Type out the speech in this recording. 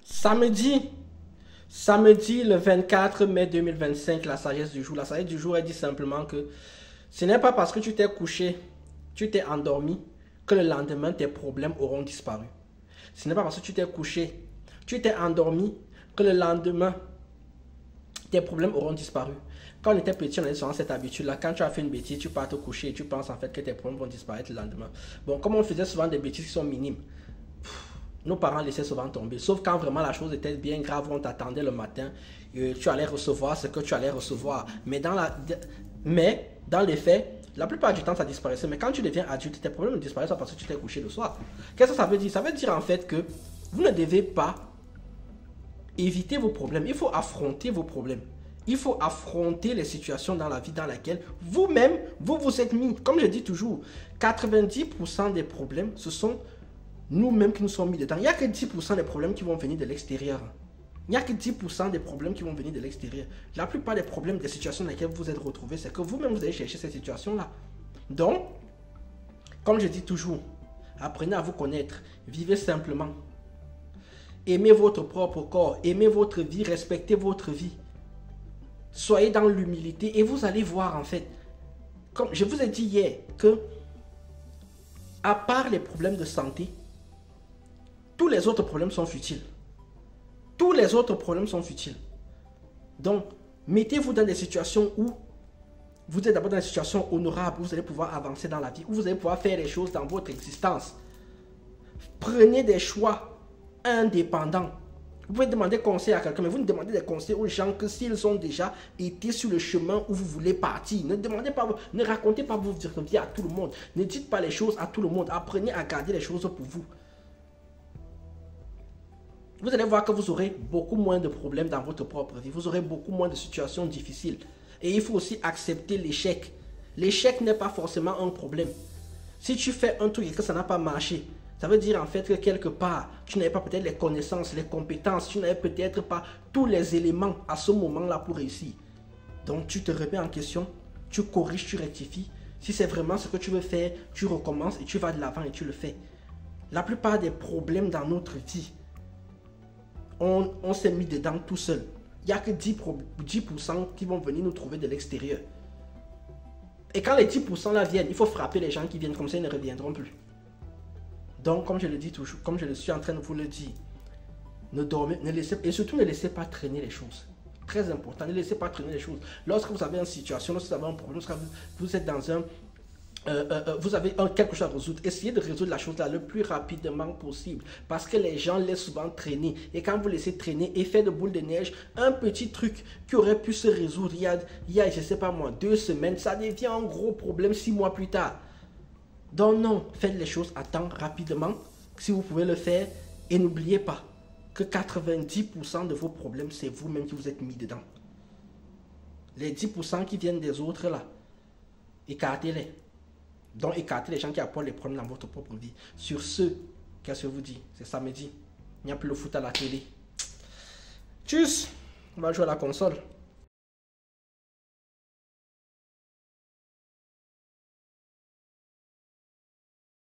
Samedi, samedi le 24 mai 2025, la sagesse du jour. La sagesse du jour, elle dit simplement que ce n'est pas parce que tu t'es couché, tu t'es endormi, que le lendemain, tes problèmes auront disparu. Ce n'est pas parce que tu t'es couché, tu t'es endormi, que le lendemain, tes problèmes auront disparu. Quand on était petit, on avait souvent cette habitude-là. Quand tu as fait une bêtise, tu pars te coucher et tu penses en fait que tes problèmes vont disparaître le lendemain. Bon, comme on faisait souvent des bêtises qui sont minimes, nos parents laissaient souvent tomber. Sauf quand vraiment la chose était bien grave, on t'attendait le matin, tu allais recevoir ce que tu allais recevoir. Mais dans les faits, la plupart du temps, ça disparaissait. Mais quand tu deviens adulte, tes problèmes ne disparaissent pas parce que tu t'es couché le soir. Qu'est-ce que ça veut dire? Ça veut dire en fait que vous ne devez pas éviter vos problèmes. Il faut affronter vos problèmes. Il faut affronter les situations dans la vie dans laquelle vous-même, vous vous êtes mis. Comme je dis toujours, 90% des problèmes, ce sont nous-mêmes qui nous sommes mis dedans. Il n'y a que 10% des problèmes qui vont venir de l'extérieur. Il n'y a que 10% des problèmes qui vont venir de l'extérieur. La plupart des problèmes, des situations dans lesquelles vous vous êtes retrouvés, c'est que vous-même, vous allez chercher ces situations-là. Donc, comme je dis toujours, apprenez à vous connaître. Vivez simplement. Aimez votre propre corps. Aimez votre vie. Respectez votre vie. Soyez dans l'humilité et vous allez voir en fait. Comme je vous ai dit hier que, à part les problèmes de santé, tous les autres problèmes sont futiles. Tous les autres problèmes sont futiles. Donc, mettez-vous dans des situations où vous êtes d'abord dans des situations honorables, où vous allez pouvoir avancer dans la vie, où vous allez pouvoir faire les choses dans votre existence. Prenez des choix indépendants. Vous pouvez demander conseil à quelqu'un, mais vous ne demandez des conseils aux gens que s'ils ont déjà été sur le chemin où vous voulez partir. Ne demandez pas, ne racontez pas votre vie à tout le monde. Ne dites pas les choses à tout le monde. Apprenez à garder les choses pour vous. Vous allez voir que vous aurez beaucoup moins de problèmes dans votre propre vie. Vous aurez beaucoup moins de situations difficiles. Et il faut aussi accepter l'échec. L'échec n'est pas forcément un problème. Si tu fais un truc et que ça n'a pas marché, ça veut dire en fait que quelque part, tu n'avais pas peut-être les connaissances, les compétences, tu n'avais peut-être pas tous les éléments à ce moment-là pour réussir. Donc tu te remets en question, tu corriges, tu rectifies. Si c'est vraiment ce que tu veux faire, tu recommences et tu vas de l'avant et tu le fais. La plupart des problèmes dans notre vie, on s'est mis dedans tout seul. Il n'y a que 10% qui vont venir nous trouver de l'extérieur. Et quand les 10% là viennent, il faut frapper les gens qui viennent, comme ça ils ne reviendront plus. Donc, comme je le dis toujours, comme je le suis en train de vous le dire, ne dormez, et surtout ne laissez pas traîner les choses. Très important, ne laissez pas traîner les choses. Lorsque vous avez une situation, lorsque vous avez un problème, lorsque vous êtes dans un... vous avez quelque chose à résoudre, essayez de résoudre la chose là le plus rapidement possible. Parce que les gens laissent souvent traîner. Et quand vous laissez traîner, effet de boule de neige, un petit truc qui aurait pu se résoudre il y a je sais pas moi, 2 semaines, ça devient un gros problème 6 mois plus tard. Donc non, faites les choses à temps, rapidement, si vous pouvez le faire. Et n'oubliez pas que 90% de vos problèmes, c'est vous-même qui vous êtes mis dedans. Les 10% qui viennent des autres là, écartez-les. Donc écartez les gens qui apportent les problèmes dans votre propre vie. Sur ce, qu'est-ce que je vous dis? C'est samedi. Il n'y a plus le foot à la télé. Tchuss! On va jouer à la console.